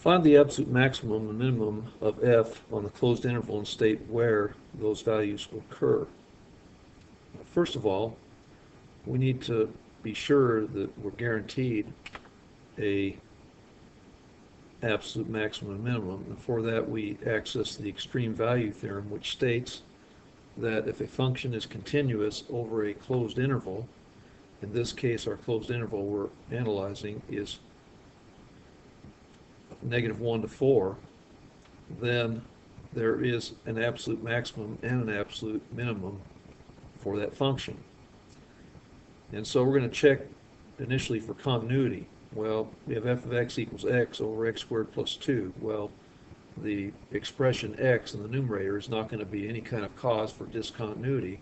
Find the absolute maximum and minimum of f on the closed interval and state where those values will occur. First of all, we need to be sure that we're guaranteed a absolute maximum and minimum, and for that we access the extreme value theorem, which states that if a function is continuous over a closed interval, in this case our closed interval we're analyzing is -1 to 4, then there is an absolute maximum and an absolute minimum for that function. And so we're going to check initially for continuity. Well, we have f of x equals x over x squared plus 2. Well, the expression x in the numerator is not going to be any kind of cause for discontinuity.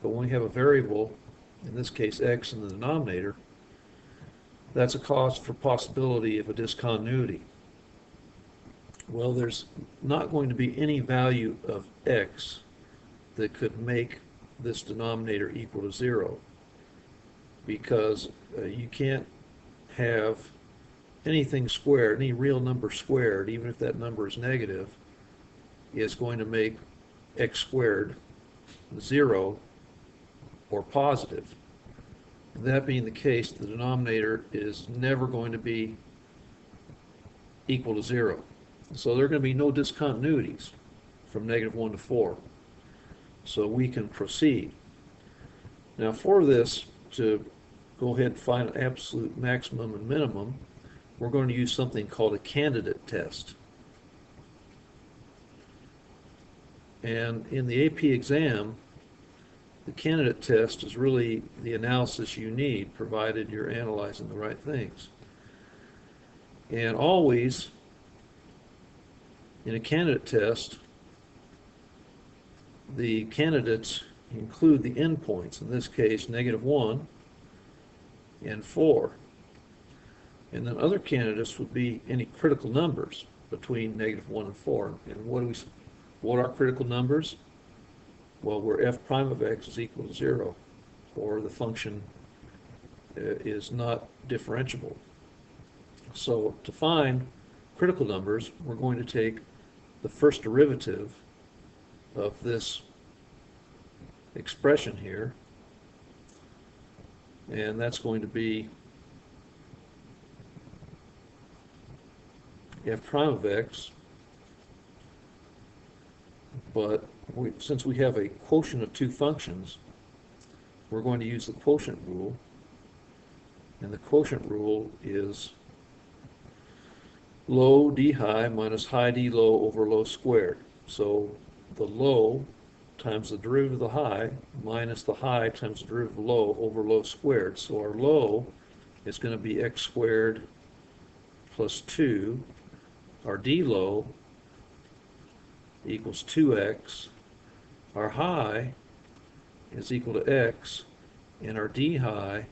But when we have a variable, in this case x in the denominator, that's a cause for possibility of a discontinuity. Well, there's not going to be any value of x that could make this denominator equal to 0, because you can't have anything squared, any real number squared, even if that number is negative, is going to make x squared 0 or positive. That being the case, the denominator is never going to be equal to 0. So there are going to be no discontinuities from -1 to 4. So we can proceed. Now for this, to go ahead and find an absolute maximum and minimum, we're going to use something called a candidate test. And in the AP exam, the candidate test is really the analysis you need, provided you're analyzing the right things. And always, in a candidate test, the candidates include the endpoints, in this case -1 and 4. And then other candidates would be any critical numbers between -1 and 4. And what are critical numbers? Well, where f prime of x is equal to 0, or the function is not differentiable. So to find critical numbers, we're going to take the first derivative of this expression here, and that's going to be f prime of x, but since we have a quotient of two functions, we're going to use the quotient rule, and the quotient rule is low d high minus high d low over low squared. So the low times the derivative of the high minus the high times the derivative of low over low squared. So our low is going to be x squared plus 2. Our d low equals 2x. Our high is equal to x, and our d high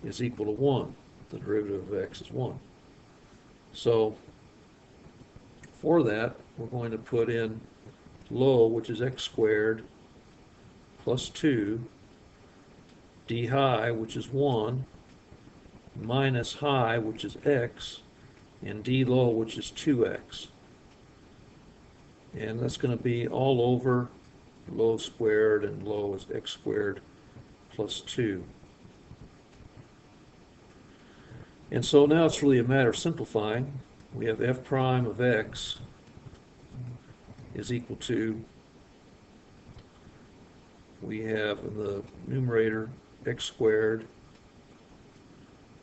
is equal to 1. The derivative of x is 1. So for that, we're going to put in low, which is x squared plus 2, d high, which is 1, minus high, which is x, and d low, which is 2x. And that's going to be all over low squared, and low is x squared plus 2. And so now it's really a matter of simplifying. We have f prime of x is equal to, we have in the numerator x squared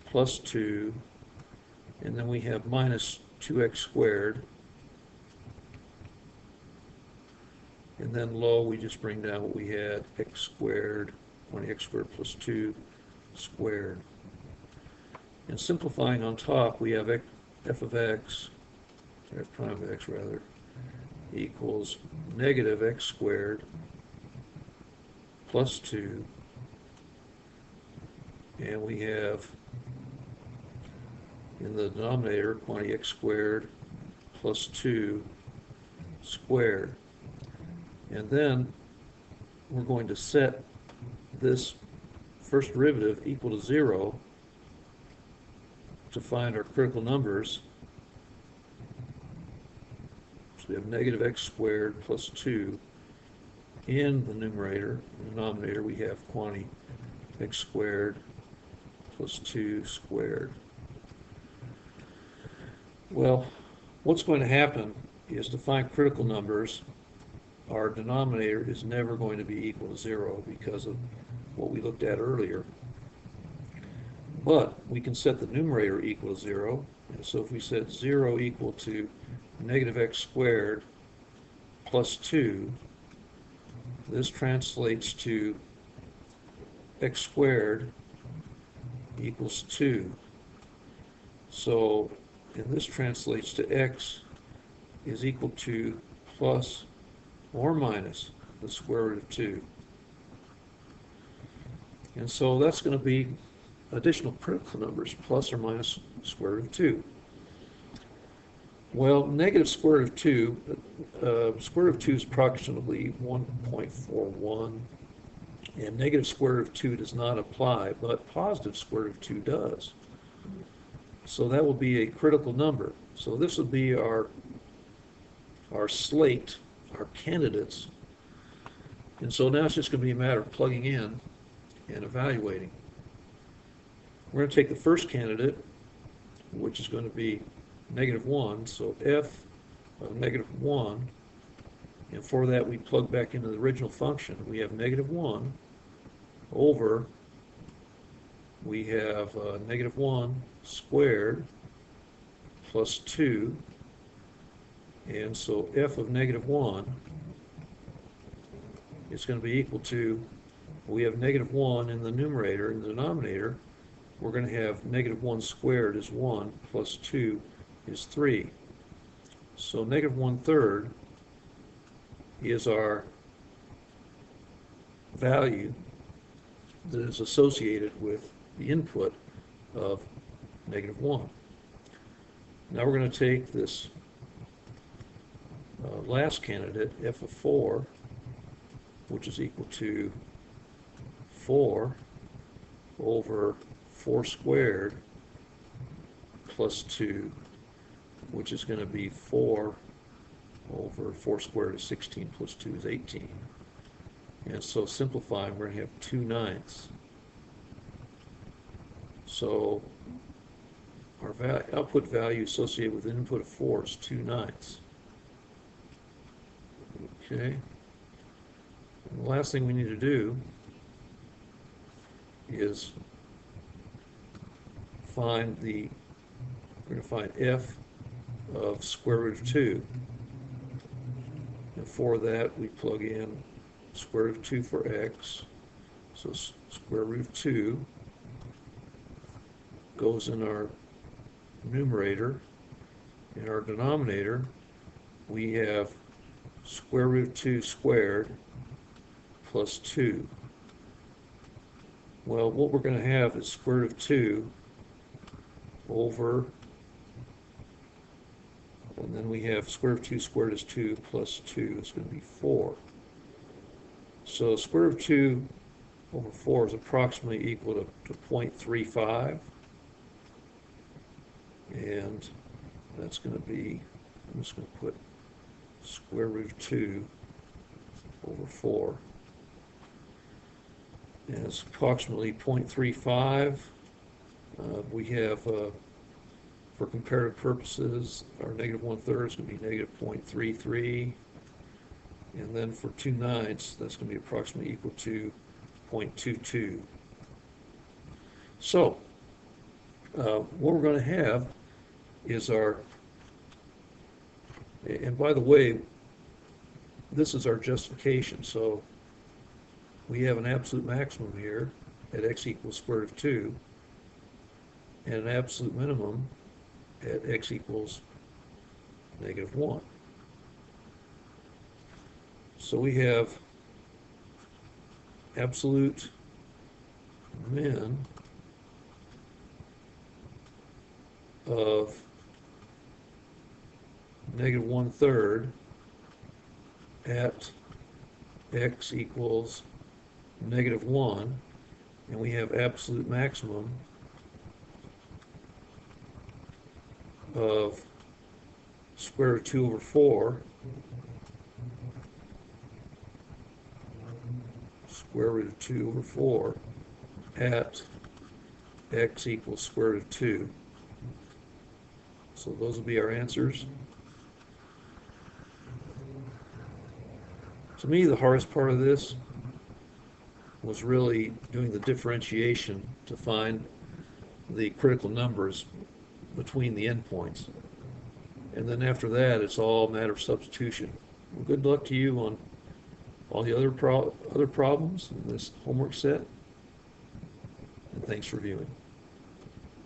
plus 2, and then we have minus 2x squared, and then low we just bring down what we had, x squared, 20x squared plus 2 squared. And simplifying on top, we have f of x, f prime of x rather, equals negative x squared plus 2, and we have in the denominator quantity x squared plus 2 squared. And then we're going to set this first derivative equal to 0 to find our critical numbers. So we have negative x squared plus 2 in the numerator. In the denominator we have quantity x squared plus 2 squared. Well, what's going to happen is to find critical numbers, our denominator is never going to be equal to 0 because of what we looked at earlier. But we can set the numerator equal to 0. And so if we set 0 equal to negative x squared plus 2, this translates to x squared equals 2. So, and this translates to x is equal to plus or minus the square root of 2. And so that's going to be additional critical numbers, plus or minus square root of 2. Well, negative square root of 2, square root of 2 is approximately 1.41, and negative square root of 2 does not apply, but positive square root of 2 does. So that will be a critical number. So this will be our slate, our candidates. And so now it's just going to be a matter of plugging in and evaluating. We're going to take the first candidate, which is going to be negative 1, so f of negative 1, and for that we plug back into the original function. We have negative 1 over, we have negative 1 squared plus 2, and so f of negative 1 is going to be equal to, we have negative 1 in the numerator. In the denominator, we're going to have negative 1 squared is 1 plus 2 is 3. So negative 1/3 is our value that is associated with the input of negative 1. Now we're going to take this last candidate, f of 4, which is equal to 4 over 4 squared plus 2, which is going to be 4 over 4 squared is 16 plus 2 is 18. And so simplifying, we're going to have 2/9. So our output value associated with the input of 4 is 2/9. Okay. And the last thing we need to do is find we're going to find f of square root of 2. And for that, we plug in square root of 2 for x. So square root of 2 goes in our numerator. In our denominator, we have square root of 2 squared plus 2. Well, what we're going to have is square root of 2 over, and then we have square root of 2 squared is 2 plus 2 is going to be 4. So square root of 2 over 4 is approximately equal to 0.35. And that's going to be, I'm just going to put square root of 2 over 4. And it's approximately 0.35. We have, for comparative purposes, our negative 1/3 is going to be negative 0.33. And then for 2/9, that's going to be approximately equal to 0.22. So, what we're going to have is our, and by the way, this is our justification. So we have an absolute maximum here at x equals square root of 2, and an absolute minimum at x equals negative 1. So we have absolute min of negative 1/3 at x equals negative 1, and we have absolute maximum of square root of 2 over 4 square root of 2 over 4 at x equals square root of 2. So those will be our answers. To me, the hardest part of this was really doing the differentiation to find the critical numbers between the endpoints. And then after that, it's all a matter of substitution. Well, good luck to you on all the other problems in this homework set. And thanks for viewing.